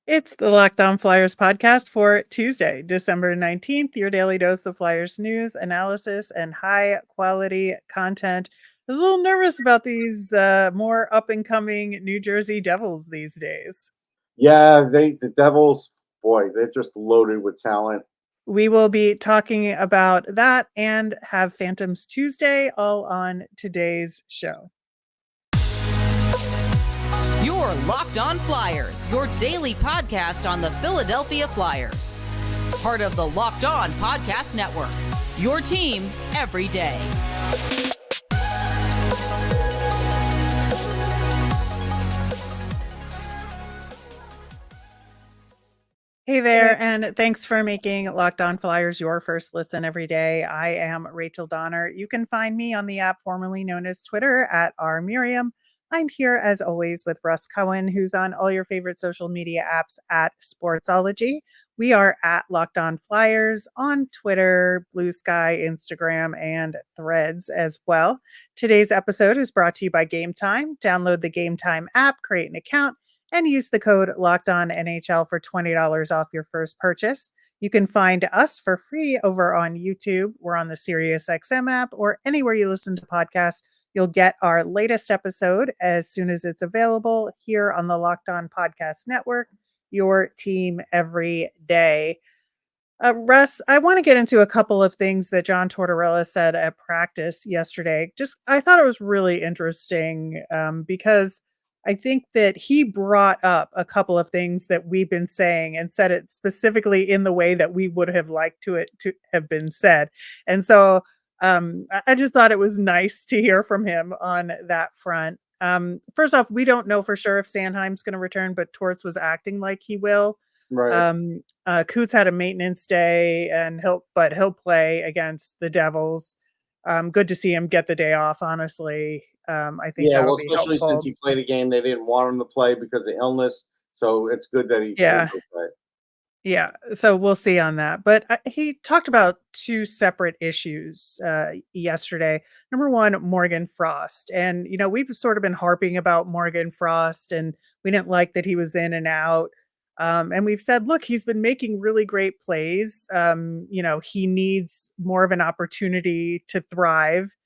It's the Locked On Flyers podcast for Tuesday, December 19th, your daily dose of Flyers news, analysis, and high quality content. I was a little nervous about these more up and coming New Jersey Devils these days. Yeah, the Devils, boy, they're just loaded with talent. We will be talking about that and have Phantoms Tuesday all on today's show. You're Locked On Flyers, your daily podcast on the Philadelphia Flyers. Part of the Locked On Podcast Network, your team every day. Hey there, and thanks for making Locked On Flyers your first listen every day. I am Rachel Donner. You can find me on the app formerly known as Twitter at rmiriam. I'm here as always with Russ Cohen, who's on all your favorite social media apps at Sportsology. We are at Locked On Flyers on Twitter, Blue Sky, Instagram, and Threads as well. Today's episode is brought to you by Game Time. Download the Game Time app, create an account, and use the code LOCKEDONNHL for $20 off your first purchase. You can find us for free over on YouTube. We're on the SiriusXM app or anywhere you listen to podcasts. You'll get our latest episode as soon as it's available here on the Locked On Podcast Network, your team every day. Russ, I want to get into a couple of things that John Tortorella said at practice yesterday. I thought it was really interesting because I think that he brought up a couple of things that we've been saying and said it specifically in the way that we would have liked it to have been said. And so I just thought it was nice to hear from him on that front. First off, we don't know for sure if Sanheim's going to return, but Torts was acting like he will. Right. Coots had a maintenance day, and he'll play against the Devils. Good to see him get the day off. Honestly, I think Yeah, that'll well, be especially helpful. since he played a game they didn't want him to play because of illness. So it's good that he Yeah, will play. yeah. So we'll see on that. But he talked about two separate issues yesterday. Number one, Morgan Frost, and we've sort of been harping about Morgan Frost, and we didn't like that he was in and out. And we've said, look, he's been making really great plays. He needs more of an opportunity to thrive.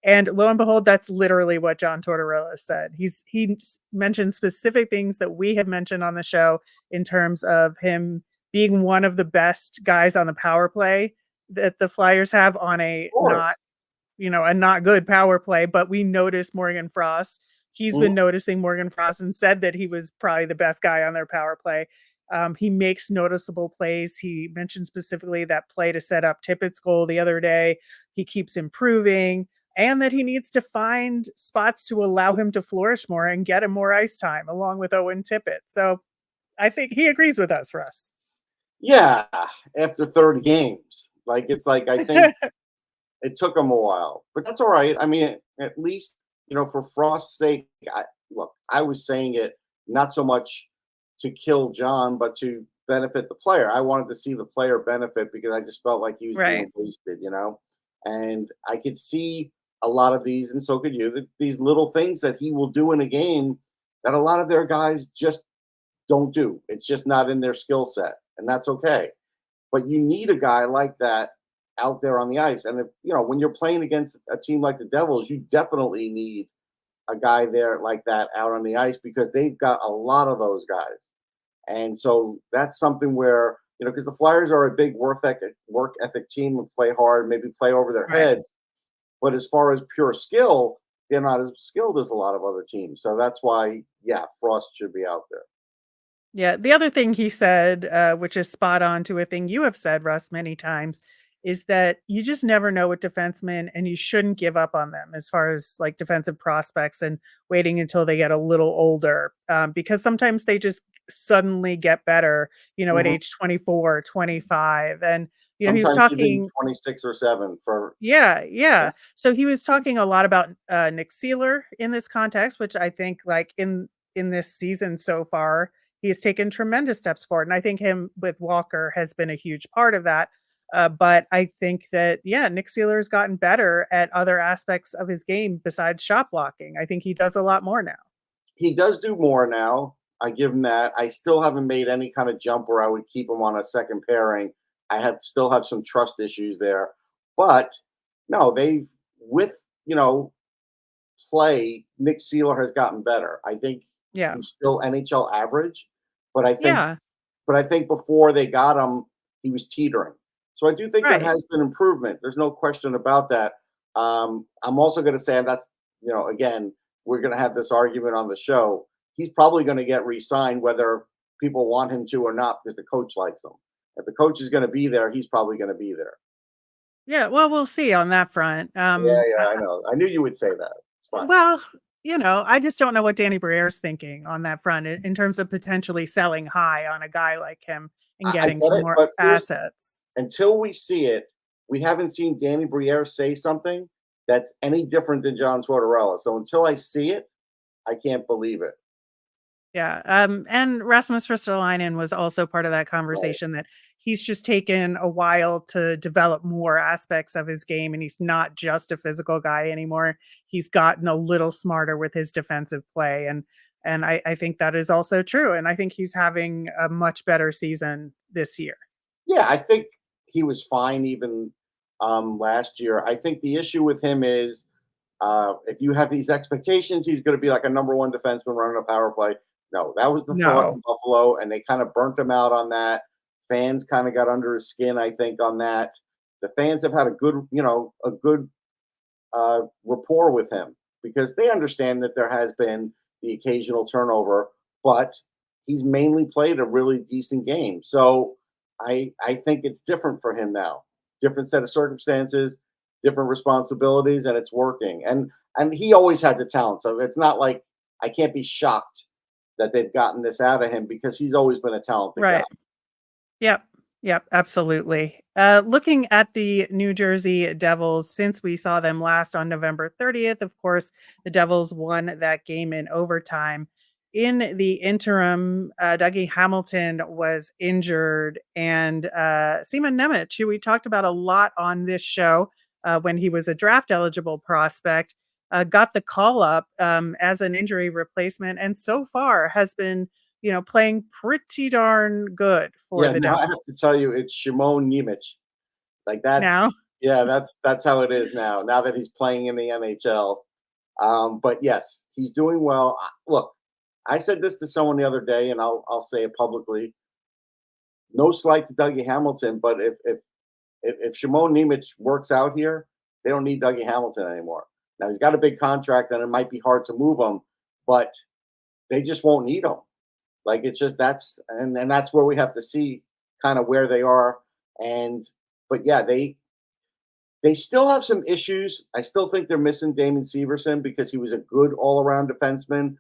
And lo and behold, that's literally what John Tortorella said. He mentioned specific things that we have mentioned on the show in terms of him being one of the best guys on the power play that the Flyers have on Of course. a not good power play. But we noticed Morgan Frost. He's been Mhm. noticing Morgan Frost and said that he was probably the best guy on their power play. He makes noticeable plays. He mentioned specifically that play to set up Tippett's goal the other day. He keeps improving, and that he needs to find spots to allow him to flourish more and get him more ice time along with Owen Tippett. So I think he agrees with us, Russ. Yeah, after 30 games. It's like I think it took him a while, but that's all right. I mean, at least, for Frost's sake, I was saying it not so much to kill John, but to benefit the player. I wanted to see the player benefit because I just felt like he was Right. being wasted. And I could see a lot of these, and so could you, these little things that he will do in a game that a lot of their guys just don't do. It's just not in their skill set, and that's okay. But you need a guy like that out there on the ice. And when you're playing against a team like the Devils, you definitely need a guy there like that out on the ice because they've got a lot of those guys. And so that's something where, because the Flyers are a big work ethic team and play hard, maybe play over their Right. heads. But as far as pure skill, they're not as skilled as a lot of other teams. So that's why, yeah, Frost should be out there. Yeah. The other thing he said, which is spot on to a thing you have said, Russ, many times, is that you just never know with defensemen and you shouldn't give up on them as far as like defensive prospects and waiting until they get a little older because sometimes they just suddenly get better, at Mhm. age 24, 25. And, he was Sometimes even talking. 26 or 7 for Yeah, yeah. yeah. So he was talking a lot about Nick Seeler in this context, which I think like in this season so far, he's taken tremendous steps forward. And I think him with Walker has been a huge part of that. But I think that, yeah, Nick Seeler has gotten better at other aspects of his game besides shot blocking. I think he does a lot more now. He does do more now, I give him that. I still haven't made any kind of jump where I would keep him on a second pairing. Still have some trust issues there. But no, they've with, you know, play, Nick Seeler has gotten better. I think Yeah. he's still NHL average, but Yeah. I think before they got him, he was teetering. So I do think there Right. has been improvement. There's no question about that. I'm also going to say, and that's, you know, again, we're going to have this argument on the show. He's probably going to get re-signed whether people want him to or not because the coach likes him. If the coach is going to be there, he's probably going to be there. Yeah. Well, we'll see on that front. Yeah, I know. I knew you would say that. It's fine. Well, I just don't know what Danny Brière's thinking on that front in terms of potentially selling high on a guy like him and I getting get some it, more but assets. until we see it, we haven't seen Danny Brière say something that's any different than John Tortorella. So until I see it, I can't believe it. Yeah. And Rasmus Ristolainen was also part of that Right. conversation that he's just taken a while to develop more aspects of his game and he's not just a physical guy anymore. He's gotten a little smarter with his defensive play. And I think that is also true. And I think he's having a much better season this year. Yeah, I think he was fine even last year. I think the issue with him is if you have these expectations, he's going to be like a number one defenseman running a power play. No, that was the thought No. in Buffalo, and they kind of burnt him out on that. Fans kind of got under his skin, I think, on that. The fans have had a good, rapport with him because they understand that there has been the occasional turnover, but he's mainly played a really decent game. So I think it's different for him now. Different set of circumstances, different responsibilities, and it's working. And he always had the talent, so it's not like I can't be shocked that they've gotten this out of him because he's always been a talented guy. Right. Yep. Yep, absolutely. Looking at the New Jersey Devils, since we saw them last on November 30th, of course, the Devils won that game in overtime. In the interim, Dougie Hamilton was injured, and Simon Nemec, who we talked about a lot on this show when he was a draft eligible prospect, got the call up as an injury replacement, and so far has been playing pretty darn good for Yeah, the now I have to Devils. tell you, it's Shimon Nemec. Like Now, that's how it is now. Now that he's playing in the NHL, but yes, he's doing well. Look, I said this to someone the other day, and I'll say it publicly. No slight to Dougie Hamilton, but if Shimon Nemec works out here, they don't need Dougie Hamilton anymore. Now he's got a big contract, and it might be hard to move him, but they just won't need him. Like it's just and that's where we have to see kind of where they are. And but yeah, they still have some issues. I still think they're missing Damon Severson because he was a good all-around defenseman.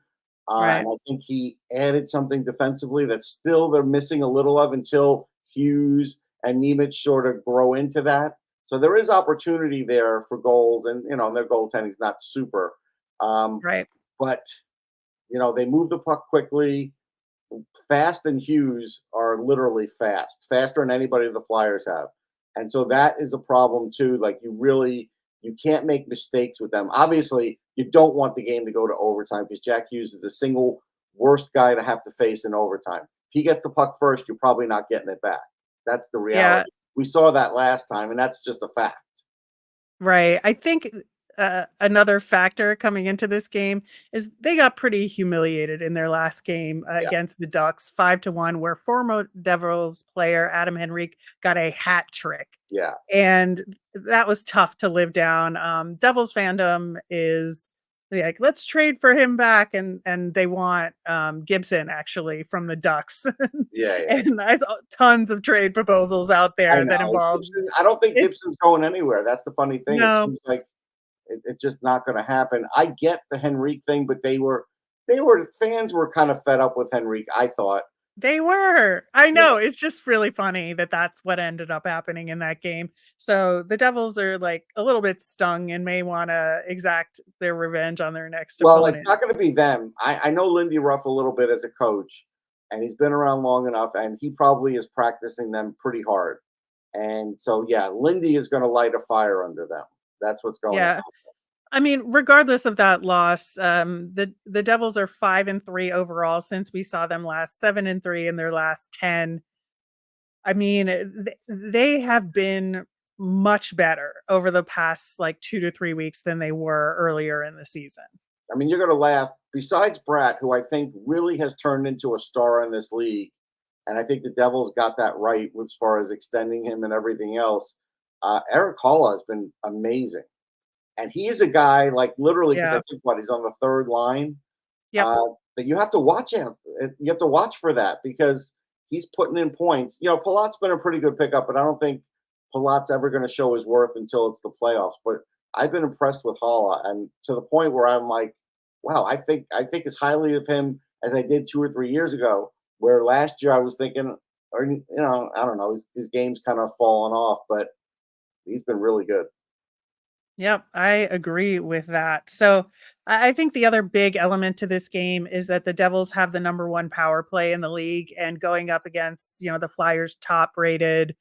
right? And I think he added something defensively that still they're missing a little of until Hughes and Nemec sort of grow into that. So there is opportunity there for goals, and their goaltending is not super. Right. But they move the puck quickly. Fast and Hughes are literally faster than anybody the Flyers have. And so that is a problem too. Like you can't make mistakes with them. Obviously, you don't want the game to go to overtime because Jack Hughes is the single worst guy to have to face in overtime. If he gets the puck first, you're probably not getting it back. That's the Yeah. reality. We saw that last time, and that's just a fact. Right. I think another factor coming into this game is they got pretty humiliated in their last game Yeah. against the Ducks, 5-1, where former Devils player Adam Henrique got a hat trick. Yeah. And that was tough to live down. Devils fandom is like, let's trade for him back, and they want Gibson actually from the Ducks. Yeah. And I saw tons of trade proposals out I there that know. involved I don't think it. Gibson's going anywhere. That's the funny thing. It No, seems like it's just not going to happen. I get the Henrique thing, but the fans were kind of fed up with Henrique. I thought. they were. I Yeah. know. It's just really funny that that's what ended up happening in that game. So the Devils are like a little bit stung and may want to exact their revenge on their next Well, it's opponent. not going to be them. I know Lindy Ruff a little bit as a coach, and he's been around long enough, and he probably is practicing them pretty hard. And so, yeah, Lindy is going to light a fire under them. That's what's going to Yeah. happen. I mean, regardless of that loss, the Devils are 5-3 overall since we saw them last, 7-3 in their last 10. I mean, they have been much better over the past like 2 to 3 weeks than they were earlier in the season. I mean, you're going to laugh. Besides Bratt, who I think really has turned into a star in this league, and I think the Devils got that right as far as extending him and everything else. Eric Halla has been amazing, and he is a guy like literally because I Yeah. think he's on the third line. Yep. That you have to watch him. You have to watch for that because he's putting in points. You know, Palat's been a pretty good pickup, but I don't think Palat's ever going to show his worth until it's the playoffs. But I've been impressed with Halla, and to the point where I'm like, wow, I think as highly of him as I did 2 or 3 years ago. Where last year I was thinking, or I don't know, his game's kind of fallen off, but he's been really good. Yep, I agree with that. So I think the other big element to this game is that the Devils have the number one power play in the league and going up against, the Flyers top rated.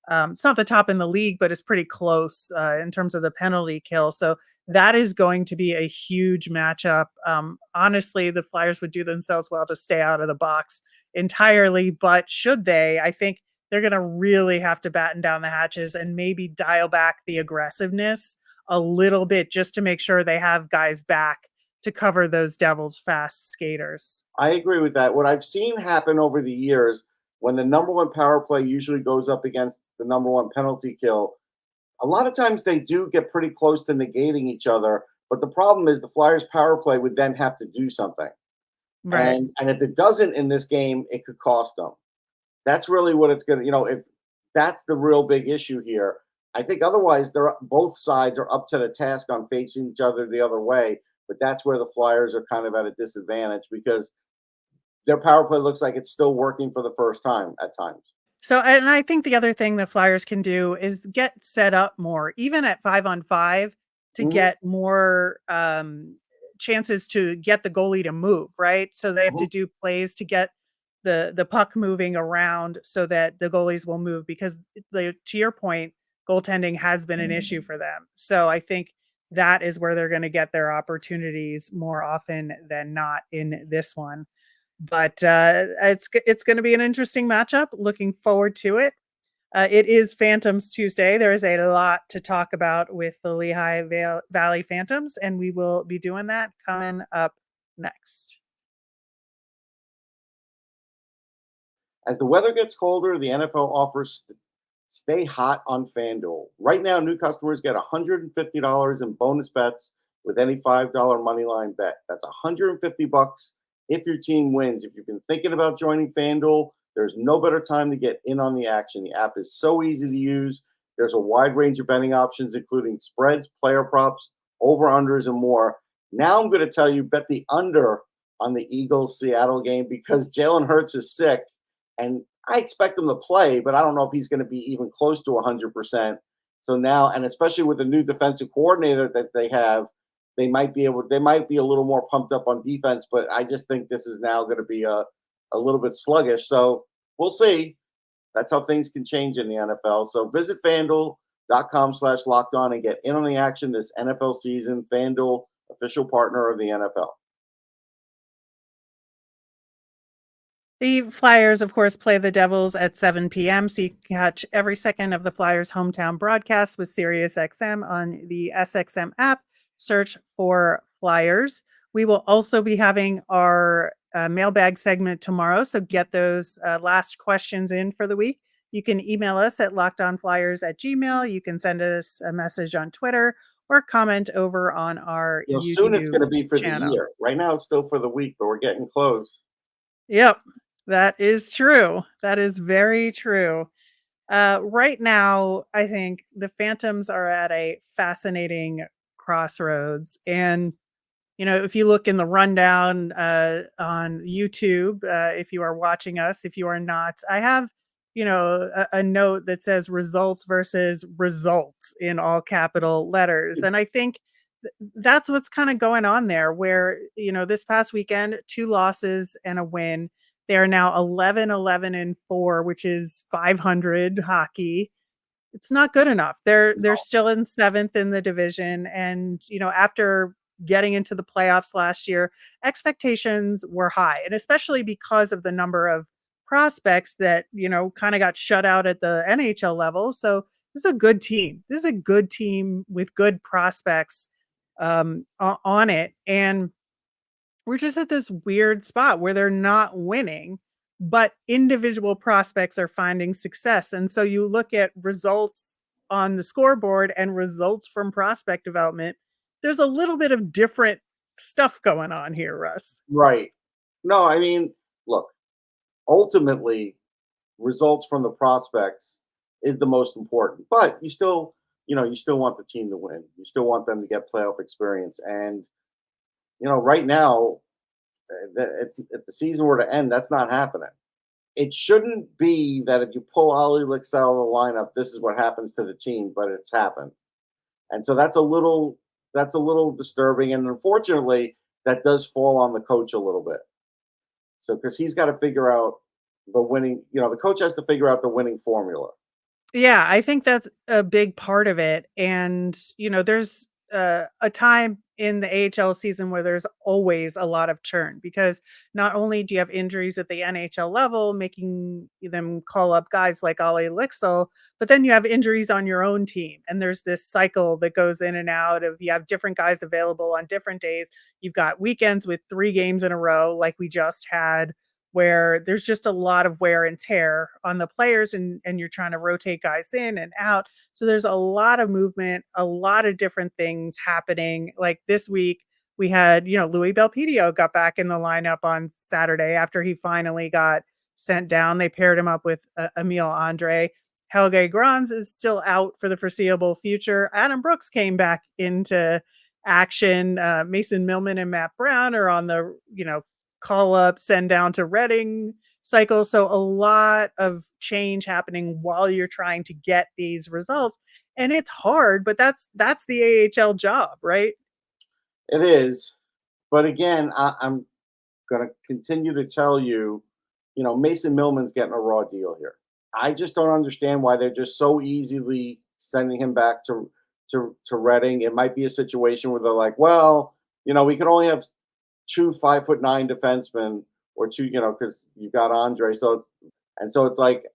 It's not the top in the league, but it's pretty close in terms of the penalty kill. So that is going to be a huge matchup. Honestly, the Flyers would do themselves well to stay out of the box entirely, but should they, I think they're going to really have to batten down the hatches and maybe dial back the aggressiveness a little bit just to make sure they have guys back to cover those Devils fast skaters. I agree with that. What I've seen happen over the years when the number one power play usually goes up against the number one penalty kill, a lot of times they do get pretty close to negating each other. But the problem is the Flyers power play would then have to do something. Right. And if it doesn't in this game, it could cost them. That's really what it's going to, if that's the real big issue here. I think otherwise both sides are up to the task on facing each other the other way, but that's where the Flyers are kind of at a disadvantage because their power play looks like it's still working for the first time at times. So, and I think the other thing the Flyers can do is get set up more, even at 5-on-5, to Mhm, get more chances to get the goalie to move, right? So they have to mhm. do plays to get the puck moving around so that the goalies will move because to your point, goaltending has been an issue for them. So I think that is where they're going to get their opportunities more often than not in this one. But it's going to be an interesting matchup. Looking forward to it. It is Phantoms Tuesday. There is a lot to talk about with the Lehigh Valley Phantoms, and we will be doing that coming up next. As the weather gets colder, the NFL offers stay hot on FanDuel. Right now, new customers get $150 in bonus bets with any $5 money line bet. That's $150 if your team wins. If you've been thinking about joining FanDuel, there's no better time to get in on the action. The app is so easy to use. There's a wide range of betting options, including spreads, player props, over-unders, and more. Now I'm going to tell you, bet the under on the Eagles-Seattle game because Jalen Hurts is sick. And I expect him to play, but I don't know if he's going to be even close to 100%. So now, and especially with the new defensive coordinator that they have, they might be a little more pumped up on defense, but I just think this is now going to be a little bit sluggish. So we'll see. That's how things can change in the NFL. So visit FanDuel.com/locked on and get in on the action this NFL season. FanDuel, official partner of the NFL. The Flyers, of course, play the Devils at 7 p.m. So you can catch every second of the Flyers' hometown broadcast with SiriusXM on the SXM app. Search for Flyers. We will also be having our mailbag segment tomorrow. So get those last questions in for the week. You can email us at lockedonflyers@gmail. You can send us a message on Twitter or comment over on our Soon it's YouTube going to be for the channel. year. Right now it's still for the week, but we're getting close. Yep, that is true. That is very true. Right now, I think the Phantoms are at a fascinating crossroads. And, if you look in the rundown on YouTube, if you are watching us, if you are not, I have, a note that says results versus results in all capital letters. And I think that's what's kind of going on there, where, this past weekend, 2 losses and a win. They are now 11-11-4, which is 500 hockey. It's not good enough. They're No. still in 7th in the division, and, after getting into the playoffs last year, expectations were high, and especially because of the number of prospects that, kinda got shut out at the NHL level. So, this is a good team. This is a good team with good prospects, on it, and we're just at this weird spot where they're not winning, but individual prospects are finding success. And so you look at results on the scoreboard and results from prospect development. There's a little bit of different stuff going on here, Russ. Right. No, I mean, look, ultimately, results from the prospects is the most important. But you still want the team to win. You still want them to get playoff experience. And right now, if the season were to end, that's not happening. It shouldn't be that if you pull Ollie Licks out of the lineup, this is what happens to the team, but it's happened. And so that's a little disturbing. And unfortunately, that does fall on the coach a little bit. So because he's got to figure out the winning, the coach has to figure out the winning formula. Yeah, I think that's a big part of it. And, there's a time in the AHL season where there's always a lot of churn because not only do you have injuries at the NHL level, making them call up guys like Ollie Lixel, but then you have injuries on your own team. And there's this cycle that goes in and out of you have different guys available on different days. You've got weekends with 3 games in a row, like we just had where there's just a lot of wear and tear on the players and you're trying to rotate guys in and out. So there's a lot of movement, a lot of different things happening. Like this week, we had, Louis Belpedio got back in the lineup on Saturday after he finally got sent down. They paired him up with Emil Andre. Helge Grans is still out for the foreseeable future. Adam Brooks came back into action. Mason Millman and Matt Brown are on the, call up, send down to Reading cycle. So a lot of change happening while you're trying to get these results. And it's hard, but that's the AHL job, right? It is. But again, I'm going to continue to tell you, Mason Millman's getting a raw deal here. I just don't understand why they're just so easily sending him back to Reading. It might be a situation where they're like, well, we can only have 2 5'9" defensemen or two, because you've got Andre. So it's like,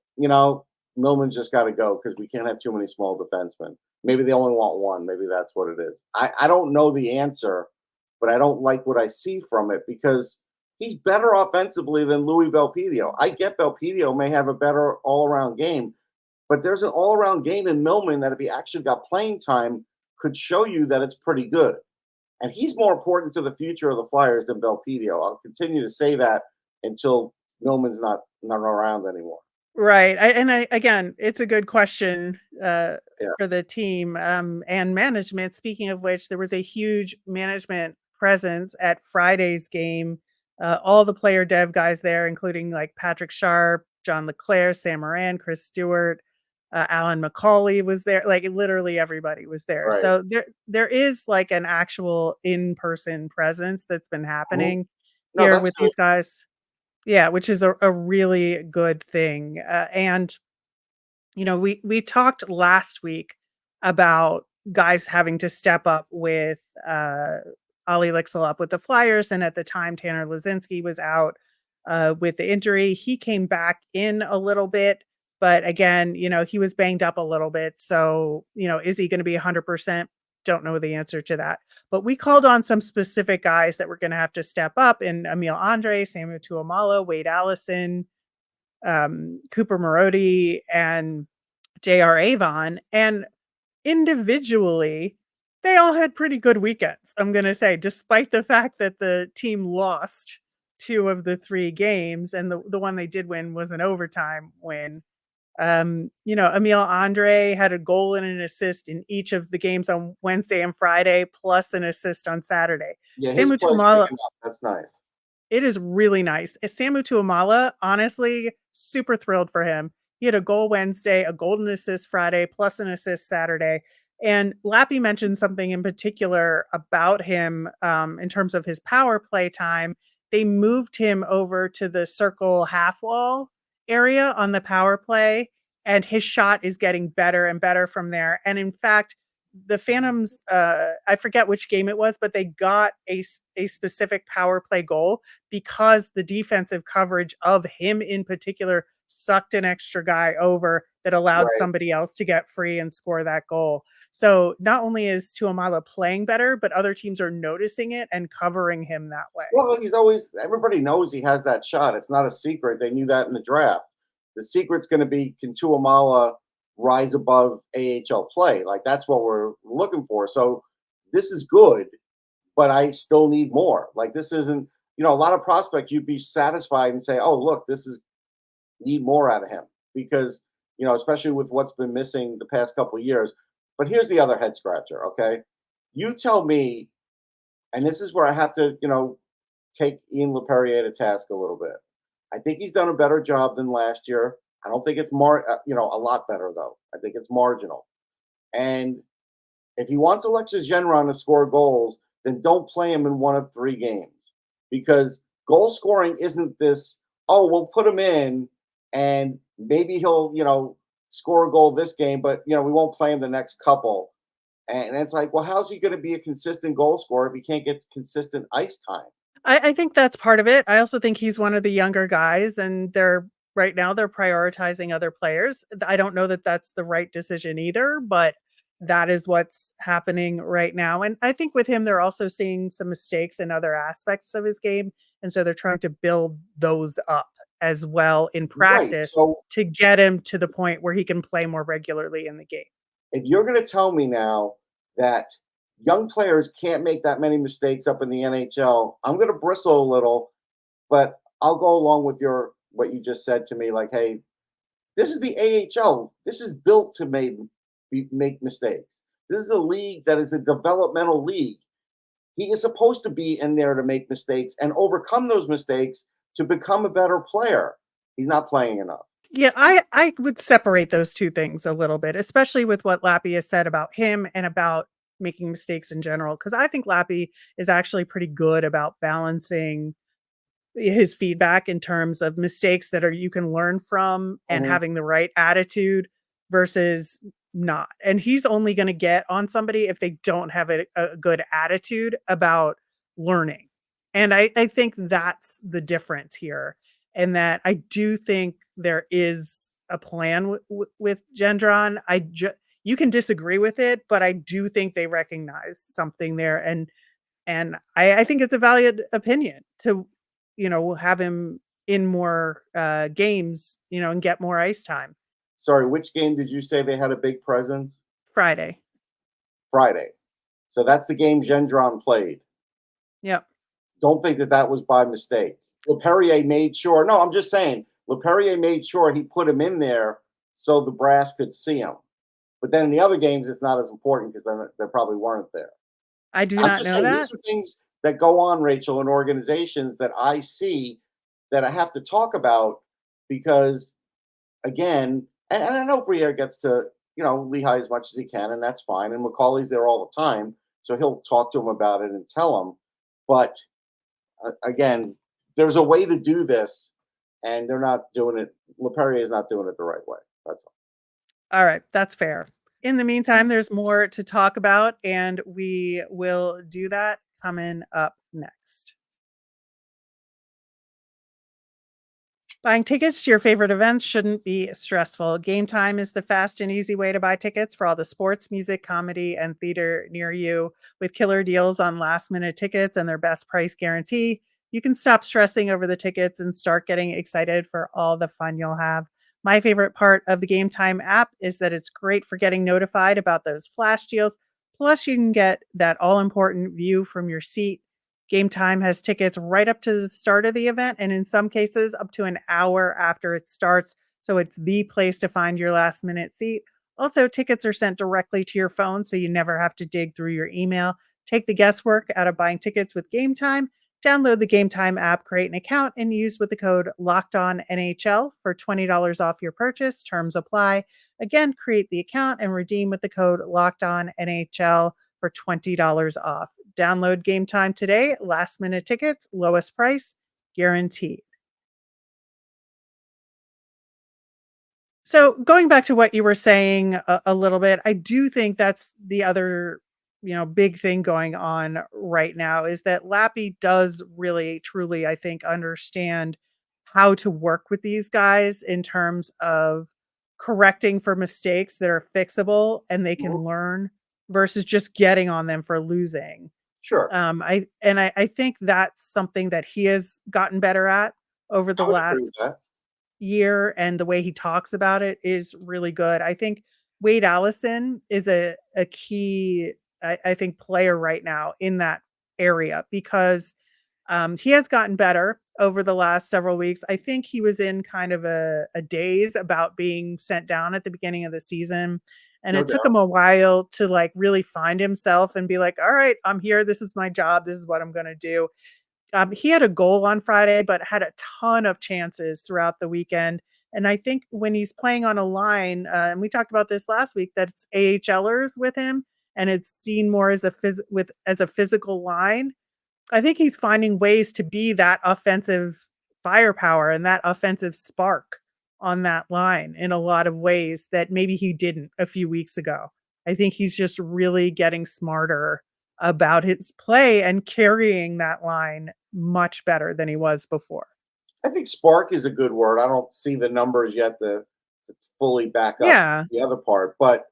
Millman's just got to go because we can't have too many small defensemen. Maybe they only want one. Maybe that's what it is. I don't know the answer, but I don't like what I see from it because he's better offensively than Louis Belpedio. I get Belpedio may have a better all-around game, but there's an all-around game in Millman that if he actually got playing time could show you that it's pretty good. And he's more important to the future of the Flyers than Belpedio. I'll continue to say that until Millman's not around anymore. Right. Again, it's a good question Yeah. for the team and management. Speaking of which, there was a huge management presence at Friday's game. All the player dev guys there, including like Patrick Sharp, John LeClaire, Sam Moran, Chris Stewart, Alan McCauley was there. Like literally everybody was there. Right. So there is like an actual in-person presence that's been happening No, here that's with good. these guys. Yeah, which is a really good thing. And we talked last week about guys having to step up with Ollie Lixel up with the Flyers, and at the time Tanner Lazinski was out with the injury. He came back in a little bit, but again, he was banged up a little bit. So, is he going to be 100%? Don't know the answer to that. But we called on some specific guys that were going to have to step up in Emil Andre, Samu Tuomala, Wade Allison, Cooper Marody, and J.R. Avon. And individually, they all had pretty good weekends, I'm going to say, despite the fact that the team lost 2 of the 3 games. And the one they did win was an overtime win. Emil Andre had a goal and an assist in each of the games on Wednesday and Friday, plus an assist on Saturday. Yeah, his Samu play's Tuomala, picking up. That's nice. it is really nice. Samu Tuomala, honestly, super thrilled for him. He had a goal Wednesday, a golden assist Friday, plus an assist Saturday. And Lappy mentioned something in particular about him in terms of his power play time. They moved him over to the circle half wall area on the power play. and his shot is getting better and better from there. And in fact, the Phantoms, I forget which game it was, but they got a specific power play goal because the defensive coverage of him in particular sucked an extra guy over that allowed Right. somebody else to get free and score that goal. So not only is Tuomaala playing better, but other teams are noticing it and covering him that way. Well, everybody knows he has that shot. It's not a secret. They knew that in the draft. The secret's going to be, can Tuomaala rise above AHL play? Like, that's what we're looking for. So this is good, but I still need more. Like, this isn't, a lot of prospects, you'd be satisfied and say, oh, look, need more out of him because, especially with what's been missing the past couple of years. But here's the other head scratcher, okay? You tell me, and this is where I have to, take Ian Laperrière to task a little bit. I think he's done a better job than last year. I don't think it's a lot better though. I think it's marginal. And if he wants Alexis Genron to score goals, then don't play him in one of 3 games because goal scoring isn't this, oh, we'll put him in and maybe he'll, score a goal this game, but, we won't play him the next couple. And it's like, well, how's he going to be a consistent goal scorer if he can't get consistent ice time? I think that's part of it. I also think he's one of the younger guys, and right now they're prioritizing other players. I don't know that that's the right decision either, but that is what's happening right now. And I think with him, they're also seeing some mistakes in other aspects of his game, and so they're trying to build those up as well in Right. practice So to get him to the point where he can play more regularly in the game. if you're going to tell me now that young players can't make that many mistakes up in the NHL, I'm going to bristle a little, but I'll go along with what you just said to me. Like, hey, this is the AHL. This is built to make mistakes. This is a league that is a developmental league. He is supposed to be in there to make mistakes and overcome those mistakes to become a better player. He's not playing enough. Yeah, I would separate those 2 things a little bit, especially with what Lappy has said about him and about making mistakes in general, because I think Lappy is actually pretty good about balancing his feedback in terms of mistakes that you can learn from and Mhm. having the right attitude versus not. And he's only going to get on somebody if they don't have a good attitude about learning. And I think that's the difference here. And that I do think there is a plan with Gendron. You can disagree with it, but I do think they recognize something there. And I think it's a valid opinion to, have him in more games, and get more ice time. Sorry, which game did you say they had a big presence? Friday. Friday. So that's the game Gendron played. Yep. Don't think that was by mistake. Laperrière made sure. No, I'm just saying. Laperrière made sure he put him in there so the brass could see him. But then in the other games, it's not as important because they probably weren't there. I do I'm not just know saying that. these are things that go on, Rachel, in organizations that I see that I have to talk about because, again, and I know Briere gets to, Lehigh as much as he can, and that's fine. And Macaulay's there all the time, so he'll talk to him about it and tell him. But again, there's a way to do this, and they're not doing it. Laperrière is not doing it the right way. That's all. All right. That's fair. In the meantime, there's more to talk about, and we will do that coming up next. Buying tickets to your favorite events shouldn't be stressful. Game Time is the fast and easy way to buy tickets for all the sports, music, comedy, and theater near you. With killer deals on last-minute tickets and their best price guarantee, you can stop stressing over the tickets and start getting excited for all the fun you'll have. My favorite part of the Game Time app is that it's great for getting notified about those flash deals. Plus, you can get that all-important view from your seat. Game Time has tickets right up to the start of the event, and in some cases, up to an hour after it starts. So it's the place to find your last minute seat. Also, tickets are sent directly to your phone, so you never have to dig through your email. Take the guesswork out of buying tickets with Game Time. Download the Game Time app, create an account, and use with the code LOCKEDONNHL for $20 off your purchase. Terms apply. Again, create the account and redeem with the code LOCKEDONNHL for $20 off. Download Game Time today. Last minute tickets, lowest price, guaranteed. So going back to what you were saying a little bit, I do think that's the other, big thing going on right now is that Lappy does really, truly, I think, understand how to work with these guys in terms of correcting for mistakes that are fixable and they Mhm. can learn versus just getting on them for losing. Sure. I think that's something that he has gotten better at over the I would agree with last that. year, and the way he talks about it is really good. I think Wade Allison is a key, I think, player right now in that area because he has gotten better over the last several weeks. I think he was in kind of a daze about being sent down at the beginning of the season. And No it took him doubt. a while to like really find himself and be like, all right, I'm here. This is my job. This is what I'm going to do. He had a goal on Friday, but had a ton of chances throughout the weekend. And I think when he's playing on a line, and we talked about this last week, that's AHLers with him, and it's seen more as as a physical line. I think he's finding ways to be that offensive firepower and that offensive spark on that line in a lot of ways that maybe he didn't a few weeks ago. I think he's just really getting smarter about his play and carrying that line much better than he was before. I think spark is a good word. I don't see the numbers yet to fully back up Yeah. the other part, but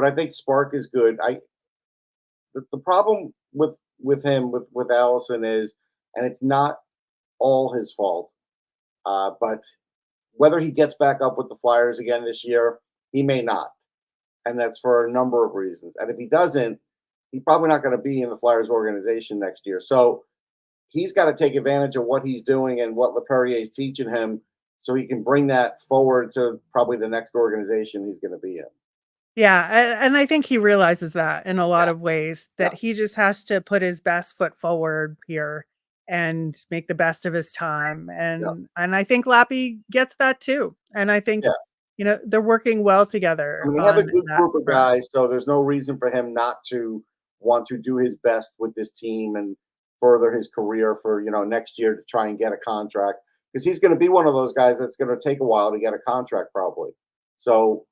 I think spark is good. The problem with him with Allison is, and it's not all his fault, but whether he gets back up with the Flyers again this year, he may not, and that's for a number of reasons. And if he doesn't, he's probably not going to be in the Flyers organization next year. So he's got to take advantage of what he's doing and what Laperrière is teaching him, so he can bring that forward to probably the next organization he's going to be in. Yeah, and I think he realizes that in a lot Yeah, of ways, yeah, that he just has to put his best foot forward here and make the best of his time, yeah, and I think Lappy gets that too, and I think, yeah. they're working well I together mean, they have a on good that group of front. guys, so there's no reason for him not to want to do his best with this team and further his career for next year to try and get a contract, because he's going to be one of those guys that's going to take a while to get a contract probably. So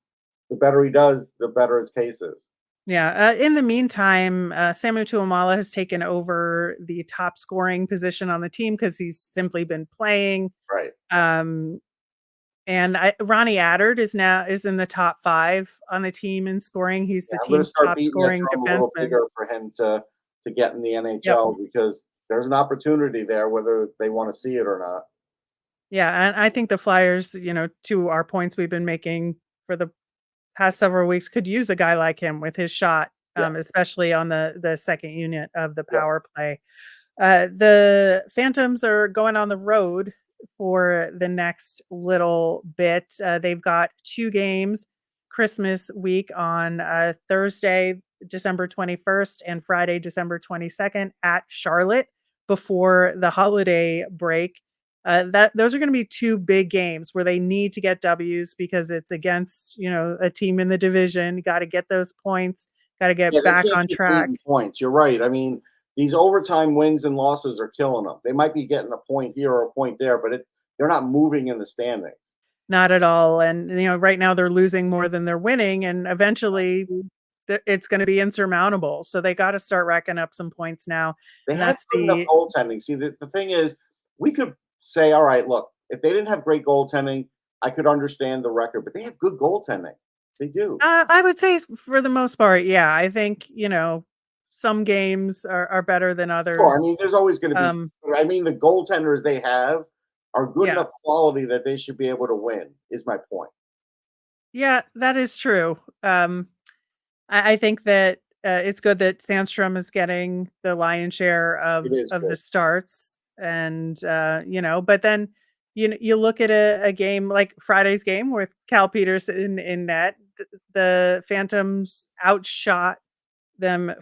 the better he does, the better his case is. Yeah, in the meantime, Samu Tuamala has taken over the top scoring position on the team because he's simply been playing, Right. um and Ronnie Attard is in the top 5 on the team in scoring. He's Yeah, the I'm going to team's start top beating that scoring drum a little defenseman. bigger for him to get in the Yep. NHL, because there's an opportunity there, whether they want to see it or not. Yeah, and I think the Flyers, to our points we've been making for the past several weeks, could use a guy like him with his shot, Yeah. especially on the second unit of the Yeah. power play. The Phantoms are going on the road for the next little bit. They've got 2 games Christmas week on Thursday, December 21st, and Friday, December 22nd at Charlotte before the holiday break. That those are going to be 2 big games where they need to get W's because it's against a team in the division. Got to get those points. Got to Yeah, get they back can't on keep track. bleeding points. You're right. I mean, these overtime wins and losses are killing them. They might be getting a point here or a point there, but they're not moving in the standings. Not at all, and, right now they're losing more than they're winning, and eventually it's gonna be insurmountable, so they gotta start racking up some points now, They and have that's good enough the goaltending. See, the thing is, we could say, all right, look, if they didn't have great goaltending, I could understand the record, but they have good goaltending. They do. I would say for the most part, yeah, I think, some games are better than Sure. I others, mean, there's always going to be, um, I mean, the goaltenders they have are good yeah. enough quality that they should be able to win, is my point. Yeah, that is true, I think that, it's good that Sandstrom is getting the lion's share It of is the good. starts and, but then, you look at a game like Friday's game with Cal Peterson in net, the Phantoms outshot them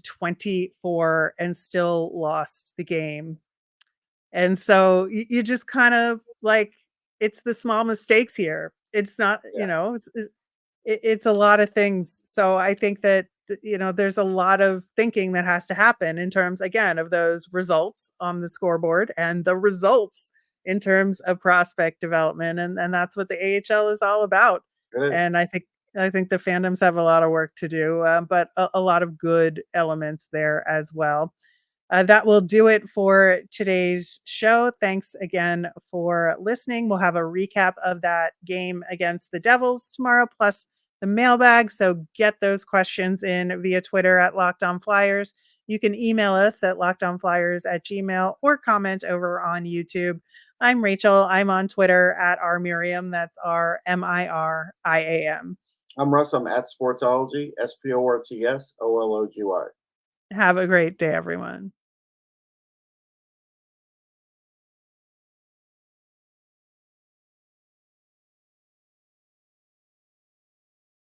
45-24 and still lost the game. And so you just kind of like, it's the small mistakes here. It's not, Yeah. it's a lot of things. So I think that, there's a lot of thinking that has to happen in terms, again, of those results on the scoreboard and the results in terms of prospect development, and that's what the AHL is all about. And I think the Phantoms have a lot of work to do, but a lot of good elements there as well. That will do it for today's show. Thanks again for listening. We'll have a recap of that game against the Devils tomorrow, plus the mailbag. So get those questions in via Twitter at Locked On Flyers. You can email us at lockedonflyers@gmail.com or comment over on YouTube. I'm Rachel. I'm on Twitter at rmiriam. That's RMIRIAM. I'm Russ. I'm at Sportsology, SPORTSOLOGY. Have a great day, everyone.